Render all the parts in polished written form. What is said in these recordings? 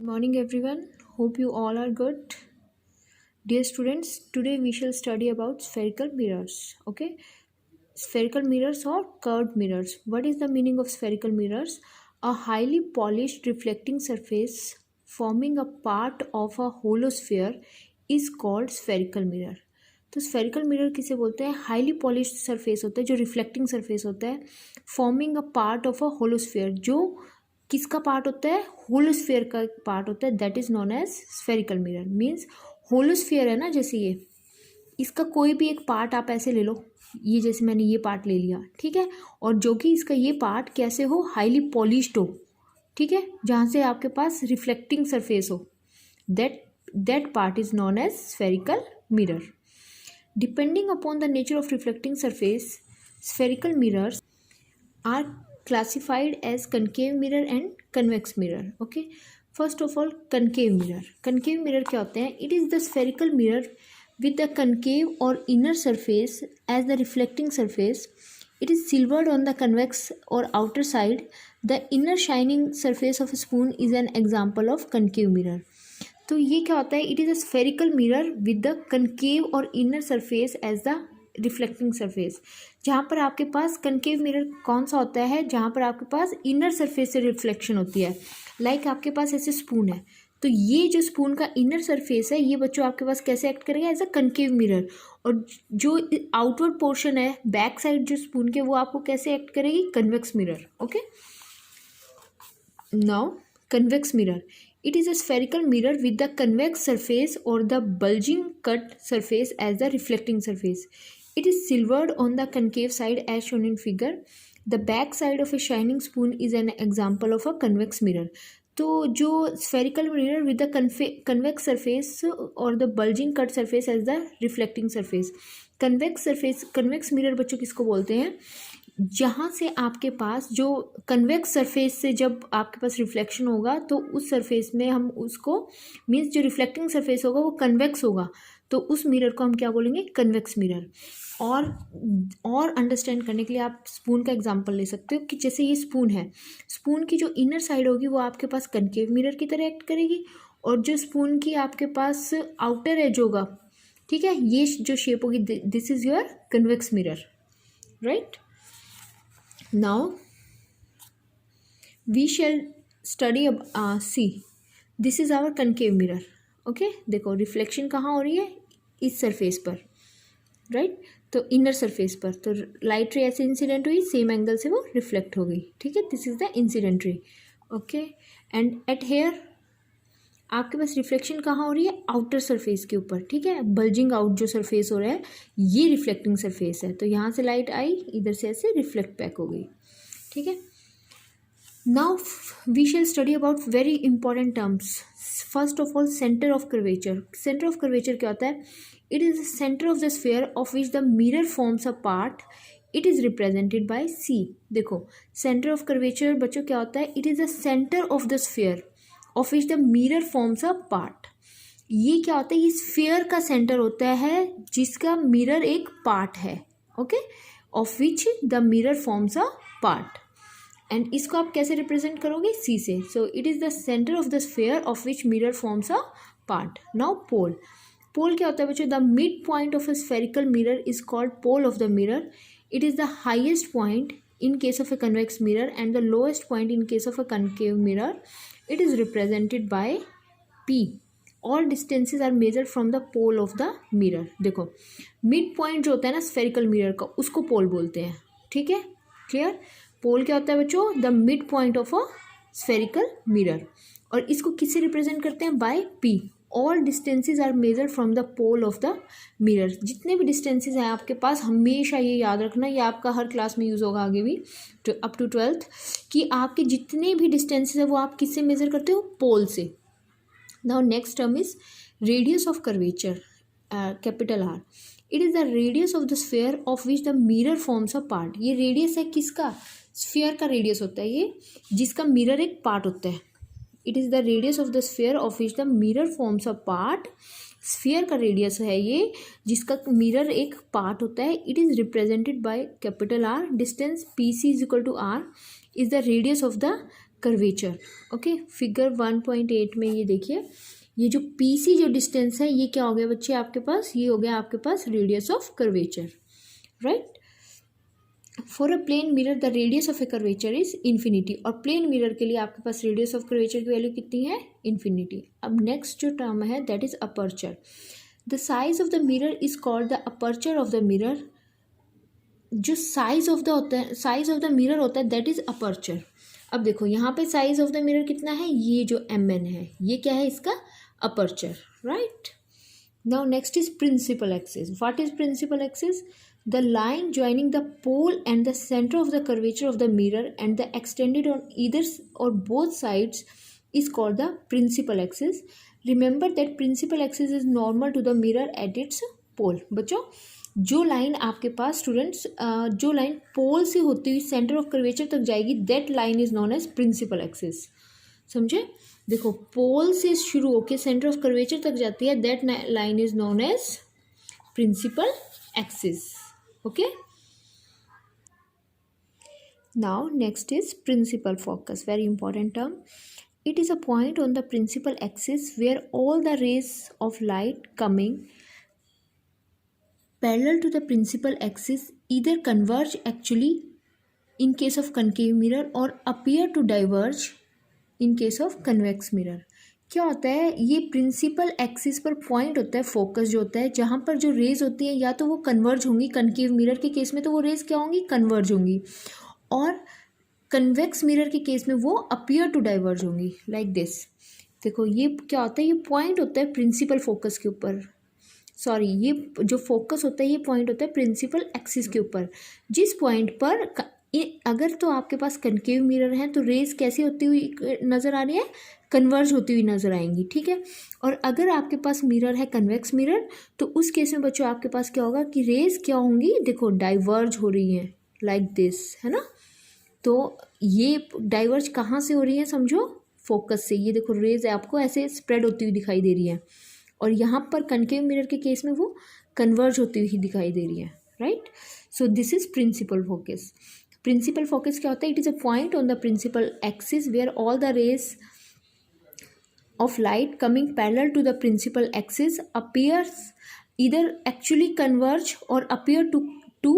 Morning everyone. Hope you all are good. Dear students, today we shall study about spherical mirrors. Okay? Spherical mirrors or curved mirrors. What is the meaning of spherical mirrors? A highly polished reflecting surface forming a part of a hollow sphere is called spherical mirror. तो spherical mirror किसे बोलते हैं? Highly polished surface होता है जो reflecting surface होता है, forming a part of a hollow sphere, जो किसका पार्ट होता है? होलोस्फेयर का पार्ट होता है, that is known as spherical mirror. Means hollow sphere है ना, जैसे ये, इसका कोई भी एक पार्ट आप ऐसे ले लो, ये जैसे मैंने ये पार्ट ले लिया, ठीक है, और जो कि इसका ये पार्ट कैसे हो? हाईली पॉलिश्ड हो, ठीक है, जहाँ से आपके पास रिफ्लेक्टिंग सरफेस हो, that part is known as spherical mirror. Depending upon the nature of reflecting surface, spherical mirrors are classified as concave mirror and convex mirror. Okay, first of all, concave mirror. Concave mirror क्या होते हैं? It is the spherical mirror with the concave or inner surface as the reflecting surface. It is silvered on the convex or outer side. The inner shining surface of a spoon is an example of concave mirror. तो ये क्या होता है? It is a spherical mirror with the concave or inner surface as the reflecting surface. जहाँ पर आपके पास concave mirror कौन सा होता है? जहाँ पर आपके पास इनर सरफेस से रिफ्लेक्शन होती है। लाइक आपके पास ऐसे स्पून है, तो ये जो स्पून का इनर सरफेस है, ये बच्चों आपके पास कैसे एक्ट करेगा? As a concave mirror. और जो आउटवर्ड पोर्शन है, बैक साइड जो स्पून के, वो आपको कैसे एक्ट करेगी? Convex mirror. Okay, now convex mirror. It is a spherical mirror with the convex surface or the bulging cut surface as the reflecting surface. It is silvered on the concave side as shown in figure. The back side of a shining spoon is an example of a convex mirror. तो जो spherical mirror with the convex surface or the bulging cut surface as the reflecting surface. convex mirror बच्चों किसको बोलते हैं? जहाँ से आपके पास जो कन्वेक्स सरफेस से जब आपके पास रिफ्लेक्शन होगा, तो उस सरफेस में हम उसको, मीन्स जो रिफ्लेक्टिंग सरफेस होगा वो कन्वेक्स होगा, तो उस मिरर को हम क्या बोलेंगे? Convex mirror. और अंडरस्टैंड करने के लिए आप स्पून का एग्जांपल ले सकते हो कि जैसे ये स्पून है, स्पून की जो इनर साइड होगी वो आपके पास कनकेव मिरर की तरह एक्ट करेगी, और जो स्पून की आपके पास आउटर एज होगा, ठीक है, ये जो शेप होगी, this is your convex mirror, right. Now we shall study see, this is our concave mirror. Okay, देखो रिफ्लेक्शन कहाँ हो रही है? इस सरफेस पर, राइट, तो इनर सरफेस पर, तो लाइट रे ऐसे इंसिडेंट हुई, सेम एंगल से वो रिफ्लेक्ट हो गई, ठीक है, this is the incident ray. Okay, and at here आपके पास रिफ्लेक्शन कहाँ हो रही है? आउटर सरफेस के ऊपर, ठीक है, बल्जिंग आउट जो सरफेस हो रहा है, ये रिफ्लेक्टिंग सरफेस है, तो यहाँ से लाइट आई, इधर से ऐसे रिफ्लेक्ट बैक हो गई, ठीक है। Now we shall study about very important terms. First of all, centre of curvature. Centre of curvature क्या होता है? It is the centre of the sphere of which the mirror forms a part. It is represented by C. देखो, centre of curvature बच्चों क्या होता है? It is the centre of the sphere of which the mirror forms a part. ये क्या होता है? ये स्फीयर का सेंटर होता है जिसका मिरर एक पार्ट है, okay, of which the mirror forms a part. And इसको आप कैसे रिप्रेजेंट करोगे? सी से। So it is the centre of the sphere of which mirror forms a part. Now pole. Pole क्या होता है बच्चों? The mid point of a spherical mirror is called pole of the mirror. It is the highest point in case of a convex mirror and the lowest point in case of a concave mirror. It is represented by P. All distances are measured from the pole of the mirror. देखो, mid point जो होता है ना spherical mirror का, उसको पोल बोलते हैं, ठीक है, क्लियर। पोल क्या होता है बच्चों? The mid point of a spherical mirror, और इसको किससे रिप्रेजेंट करते हैं? By P. All distances are measured from the pole of the mirror. जितने भी डिस्टेंसेज हैं आपके पास, हमेशा ये याद रखना, ये आपका हर क्लास में यूज़ होगा आगे भी, अप टू 12th, कि आपके जितने भी डिस्टेंसेज है वो आप किससे मेजर करते हो? पोल से। Now next term is radius of curvature, capital R. It is the radius of the sphere of which the mirror forms a part. ये रेडियस है किसका? स्फीयर का रेडियस होता है ये, जिसका मिरर एक पार्ट होता है। It is the radius of the sphere of which the mirror forms a part. Sphere का रेडियस है ये, जिसका मिरर एक पार्ट होता है। It is represented by capital R. Distance P C is equal to R is the radius of the curvature. Okay, figure 1.8 में ये देखिए, ये जो पीसी जो डिस्टेंस है ये क्या हो गया बच्चे आपके पास, ये हो गया आपके पास radius of curvature, right. For a plane mirror the radius of a curvature is infinity, और प्लेन मिरर के लिए आपके पास रेडियस ऑफ कर्वेचर की वैल्यू कितनी है, इन्फिनिटी। अब नेक्स्ट जो टर्म है that is aperture. The size of the mirror is called the aperture of the mirror. जो साइज ऑफ द होता है, साइज ऑफ द मिरर होता है दैट इज अपर्चर। अब देखो यहाँ पे साइज ऑफ द मिरर कितना है, ये जो mn है ये क्या है इसका aperture, right. Now next is principal axis. What is principal axis? The line joining the pole and the centre of the curvature of the mirror and the extended on either or both sides is called the principal axis. Remember that principal axis is normal to the mirror at its pole. बच्चों जो line आपके पास students जो line पोल से होती हुई centre of curvature तक जाएगी that line is known as principal axis. समझे? देखो पोल से शुरू होकर सेंटर ऑफ कर्वेचर तक जाती है that line is known as principal axis. Okay, now next is principal focus, very important term. It is a point on the principal axis where all the rays of light coming parallel to the principal axis either converge actually in case of concave mirror or appear to diverge in case of convex mirror. क्या होता है, ये principal axis पर point होता है, focus जो होता है, जहाँ पर जो रेज होती हैं या तो वो कन्वर्ज होंगी, कनकेव मिरर के केस में तो वो रेज क्या होंगी, कन्वर्ज होंगी, और कन्वेक्स मिरर के केस में वो अपीयर टू डाइवर्ज होंगी, लाइक दिस। देखो ये क्या होता है, ये पॉइंट होता है प्रिंसिपल फोकस के ऊपर, सॉरी ये जो फोकस होता है ये पॉइंट होता है प्रिंसिपल एक्सिस के ऊपर, जिस पॉइंट पर अगर तो आपके पास कनकेव मिरर है तो रेज कैसी होती हुई नज़र आ रही है, कन्वर्ज होती हुई नज़र आएंगी, ठीक है। और अगर आपके पास मिरर है कन्वेक्स मिरर तो उस केस में बच्चों आपके पास क्या होगा कि रेज क्या होंगी, देखो डाइवर्ज हो रही हैं, लाइक दिस, है ना। तो ये डाइवर्ज कहाँ से हो रही है, समझो फोकस से। ये देखो रेज आपको ऐसे स्प्रेड होती हुई दिखाई दे रही है, और यहाँ पर कनकेव मिरर के केस में वो कन्वर्ज होती हुई दिखाई दे रही है, right. So this is principal focus. Principal focus क्या होता है, it is a point on the principal axis where all the rays of light coming parallel to the principal axis appears either actually converge or appear to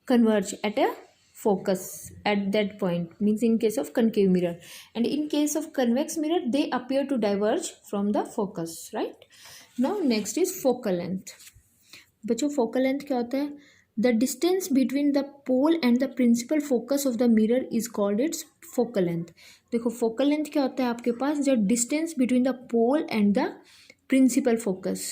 converge at a focus at that point, means in case of concave mirror, and in case of convex mirror they appear to diverge from the focus, right. Now next is focal length। बच्चों focal length क्या होता है, the distance between the pole and the principal focus of the mirror is called its focal length। देखो focal length क्या होता है आपके पास, जब distance between the pole and the principal focus,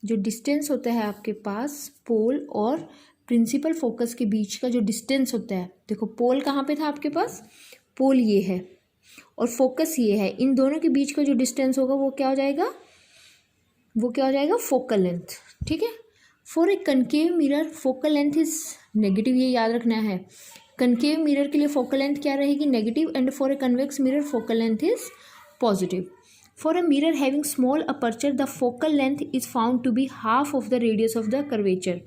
जो distance होता है आपके पास पोल और प्रिंसिपल फोकस के बीच का जो डिस्टेंस होता है, देखो पोल कहाँ पे था आपके पास, पोल ये है और फोकस ये है, इन दोनों के बीच का जो डिस्टेंस होगा वो क्या हो जाएगा, वो क्या हो जाएगा, फोकल लेंथ, ठीक है। For a concave mirror focal length is negative, ये याद रखना है। कनकेव मिरर के लिए फोकल लेंथ क्या रहेगी, negative, and for a convex mirror focal length is positive. For a mirror having small aperture the focal length is found to be half of the radius of the curvature.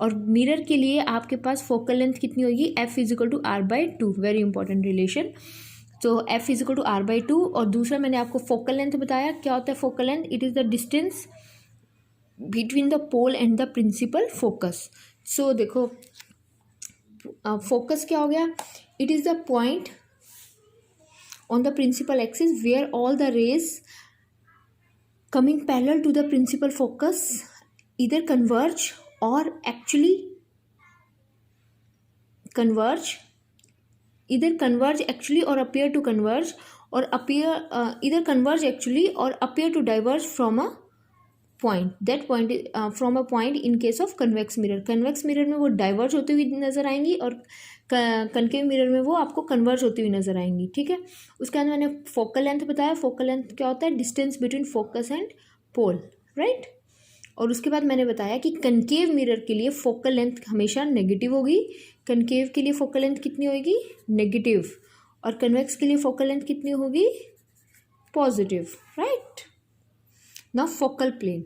और mirror के लिए आपके पास focal length कितनी होगी, F is equal to R by two, very important relation. तो F is equal to R by two, और दूसरा मैंने आपको फोकल लेंथ बताया, क्या होता है focal length, it is the distance between the pole and the principal focus. So देखो फोकस क्या हो गया, it is the point on the principal axis where all the rays coming parallel to the principal focus either converge or actually converge, either converge actually or appear to converge, or appear either converge actually or appear to diverge from a point, that point from a point in case of convex mirror। convex mirror में वो diverge होती हुई नज़र आएंगी और concave mirror में वो आपको converge होती हुई नज़र आएंगी, ठीक है। उसके अंदर मैंने focal length बताया, focal length क्या होता है, distance between focus and pole, right। और उसके बाद मैंने बताया कि कनकेव मिरर के लिए फोकल लेंथ हमेशा नेगेटिव होगी, कनकेव के लिए फोकल लेंथ कितनी होगी, नेगेटिव, और कन्वेक्स के लिए फोकल लेंथ कितनी होगी, positive, right. Now focal plane,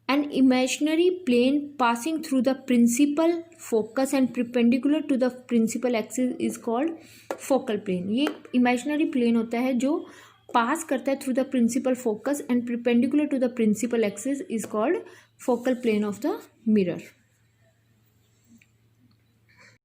An imaginary plane passing through the principal focus and perpendicular to the principal axis is called focal plane. ये imaginary plane होता है जो पास करता है through the principal focus and perpendicular to the principal axis is called focal plane of the mirror.